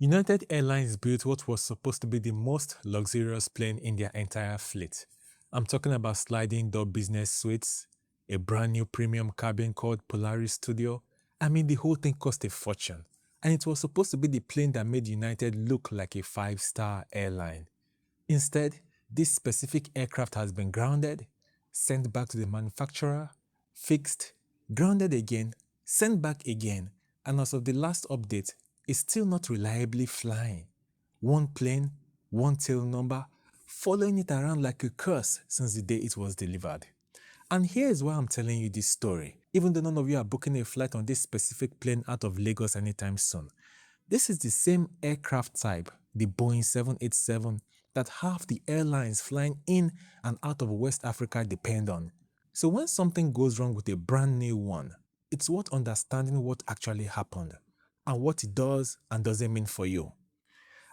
United Airlines built what was supposed to be the most luxurious plane in their entire fleet. I'm talking about sliding door business suites, a brand new premium cabin called Polaris Studio. I mean, the whole thing cost a fortune. And it was supposed to be the plane that made United look like a five-star airline. Instead, this specific aircraft has been grounded, sent back to the manufacturer, fixed, grounded again, sent back again, and as of the last update, is still not reliably flying. One plane, one tail number, following it around like a curse since the day it was delivered. And here is why I'm telling you this story, even though none of you are booking a flight on this specific plane out of Lagos anytime soon. This is the same aircraft type, the Boeing 787, that half the airlines flying in and out of West Africa depend on. So when something goes wrong with a brand new one, it's worth understanding what actually happened and what it does and doesn't mean for you.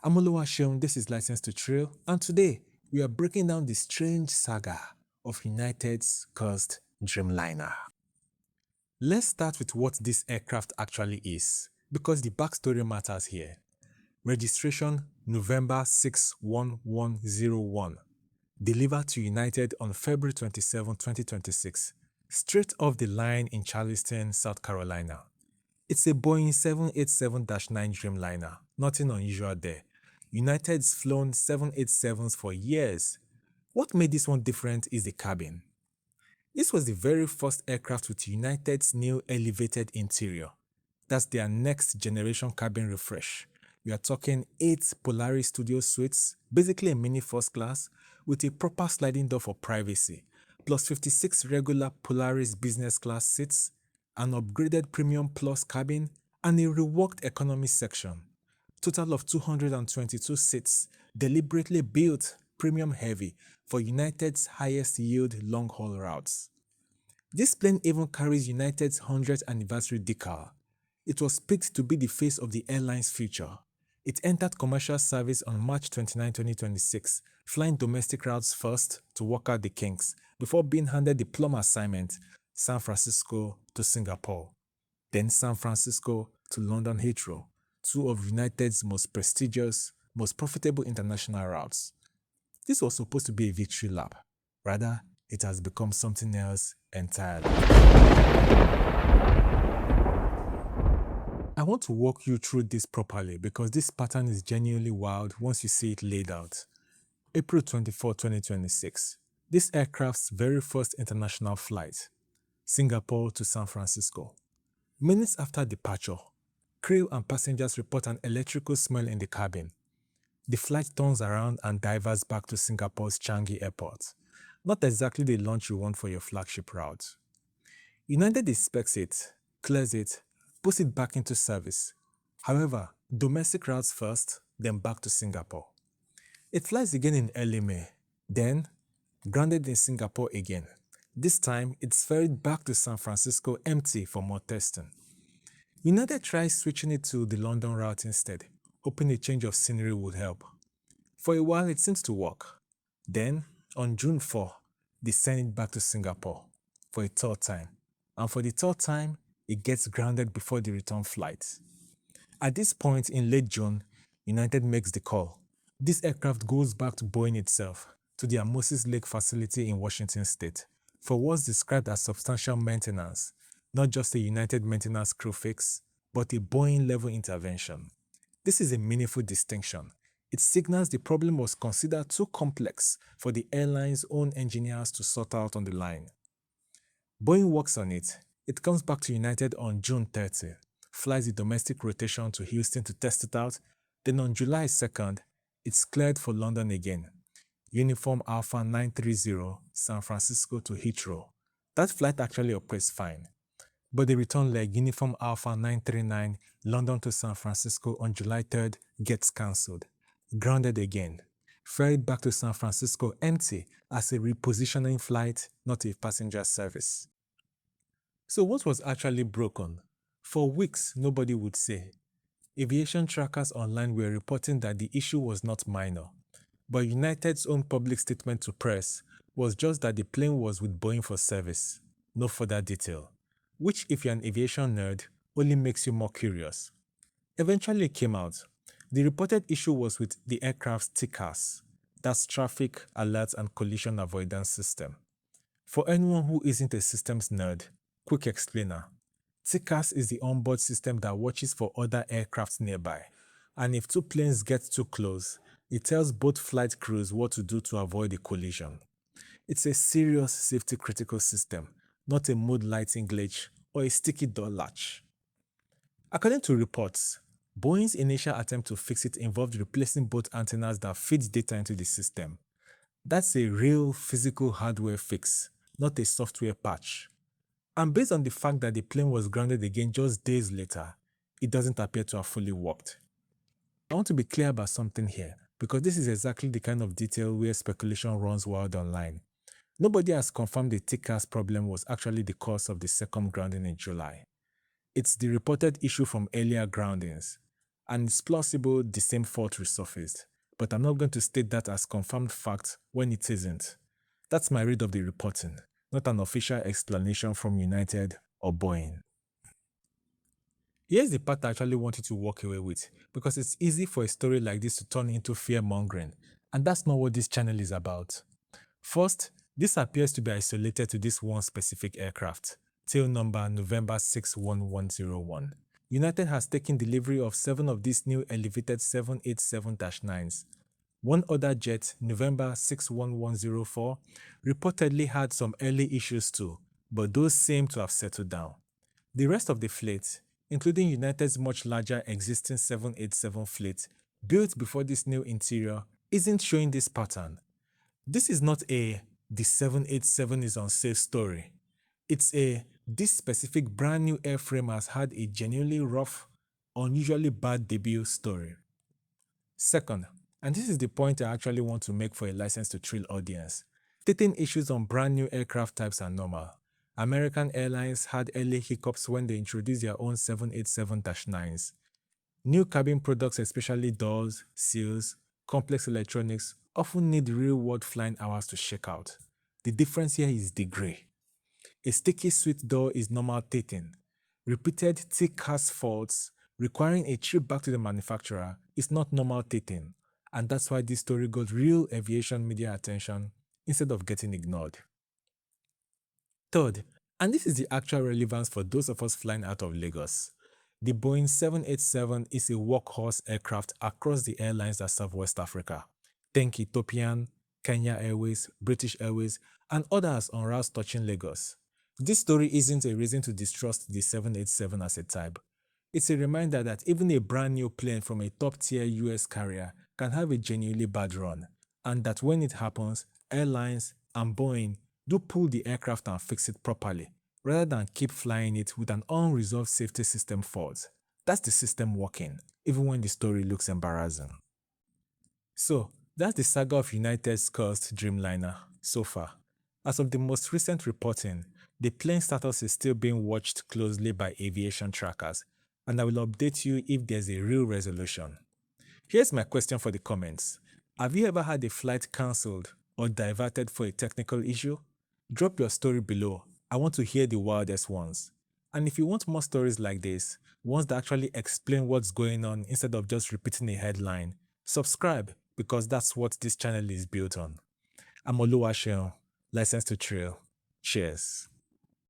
I'm Oluwaseun, this is License to Trail, and today we are breaking down the strange saga of United's cursed Dreamliner. Let's start with what this aircraft actually is, because the backstory matters here. Registration November 6 1101. Delivered to United on February 27, 2026, straight off the line in Charleston, South Carolina. It's a Boeing 787-9 Dreamliner, nothing unusual there. United's flown 787s for years. What made this one different is the cabin. This was the very first aircraft with United's new elevated interior. That's their next generation cabin refresh. We are talking 8 Polaris Studio suites, basically a mini first class, with a proper sliding door for privacy, plus 56 regular Polaris business class seats, an upgraded Premium Plus cabin, and a reworked economy section. Total of 222 seats, deliberately built premium heavy for United's highest yield long-haul routes. This plane even carries United's 100th anniversary decal. It was picked to be the face of the airline's future. It entered commercial service on March 29, 2026, flying domestic routes first to work out the kinks before being handed the plum assignment, San Francisco to Singapore, then San Francisco to London Heathrow, two of United's most prestigious, most profitable international routes. This was supposed to be a victory lap. Rather, it has become something else entirely. I want to walk you through this properly because this pattern is genuinely wild once you see it laid out. April 24, 2026. This aircraft's very first international flight, Singapore to San Francisco. Minutes after departure, crew and passengers report an electrical smell in the cabin. The flight turns around and diverts back to Singapore's Changi Airport. Not exactly the launch you want for your flagship route. United inspects it, clears it, puts it back into service. However, domestic routes first, then back to Singapore. It flies again in early May, then grounded in Singapore again. This time, it's ferried back to San Francisco empty for more testing. United tries switching it to the London route instead, hoping a change of scenery would help. For a while, it seems to work. Then, on June 4, they send it back to Singapore for a third time. And for the third time, it gets grounded before the return flight. At this point in late June, United makes the call. This aircraft goes back to Boeing itself, to their Moses Lake facility in Washington State, for what's described as substantial maintenance, not just a United maintenance crew fix, but a Boeing-level intervention. This is a meaningful distinction. It signals the problem was considered too complex for the airline's own engineers to sort out on the line. Boeing works on it. It comes back to United on June 30, flies the domestic rotation to Houston to test it out, then on July 2nd, it's cleared for London again. Uniform Alpha 930, San Francisco to Heathrow. That flight actually operates fine. But the return leg, Uniform Alpha 939, London to San Francisco on July 3rd, gets cancelled. Grounded again. Ferried back to San Francisco empty as a repositioning flight, not a passenger service. So what was actually broken? For weeks, nobody would say. Aviation trackers online were reporting that the issue was not minor. But United's own public statement to press was just that the plane was with Boeing for service. No further detail. Which, if you're an aviation nerd, only makes you more curious. Eventually it came out. The reported issue was with the aircraft's TCAS, that's Traffic Alert and Collision Avoidance System. For anyone who isn't a systems nerd, quick explainer. TCAS is the onboard system that watches for other aircraft nearby, and if two planes get too close, it tells both flight crews what to do to avoid a collision. It's a serious safety critical system, not a mood lighting glitch or a sticky door latch. According to reports, Boeing's initial attempt to fix it involved replacing both antennas that feed data into the system. That's a real physical hardware fix, not a software patch. And based on the fact that the plane was grounded again just days later, it doesn't appear to have fully worked. I want to be clear about something here, because this is exactly the kind of detail where speculation runs wild online. Nobody has confirmed the TCAS problem was actually the cause of the second grounding in July. It's the reported issue from earlier groundings, and it's plausible the same fault resurfaced, but I'm not going to state that as confirmed fact when it isn't. That's my read of the reporting, not an official explanation from United or Boeing. Here's the part I actually want you to walk away with, because it's easy for a story like this to turn into fear-mongering, and that's not what this channel is about. First, this appears to be isolated to this one specific aircraft, tail number November 61101. United has taken delivery of 7 of these new elevated 787-9s. One other jet, November 61104, reportedly had some early issues too, but those seem to have settled down. The rest of the fleet, including United's much larger existing 787 fleet, built before this new interior, isn't showing this pattern. This is not a "the 787 is unsafe" story. It's a "this specific brand new airframe has had a genuinely rough, unusually bad debut" story. Second, and this is the point I actually want to make for a license to thrill audience, stating issues on brand new aircraft types are normal. American Airlines had early hiccups when they introduced their own 787-9s. New cabin products, especially doors, seals, complex electronics, often need real-world flying hours to shake out. The difference here is degree. A sticky sweet door is normal teething. Repeated TCAS faults requiring a trip back to the manufacturer is not normal teething, and that's why this story got real aviation media attention instead of getting ignored. Third, and this is the actual relevance for those of us flying out of Lagos, the Boeing 787 is a workhorse aircraft across the airlines that serve West Africa. Think Ethiopian, Kenya Airways, British Airways, and others on routes touching Lagos. This story isn't a reason to distrust the 787 as a type. It's a reminder that even a brand new plane from a top-tier US carrier can have a genuinely bad run, and that when it happens, airlines and Boeing do pull the aircraft and fix it properly, rather than keep flying it with an unresolved safety system fault. That's the system working, even when the story looks embarrassing. So, that's the saga of United's cursed Dreamliner so far. As of the most recent reporting, the plane status is still being watched closely by aviation trackers, and I will update you if there's a real resolution. Here's my question for the comments. Have you ever had a flight cancelled or diverted for a technical issue? Drop your story below. I want to hear the wildest ones. And if you want more stories like this, ones that actually explain what's going on instead of just repeating a headline, subscribe, because that's what this channel is built on. I'm Oluwaseun, licensed to thrill. Cheers.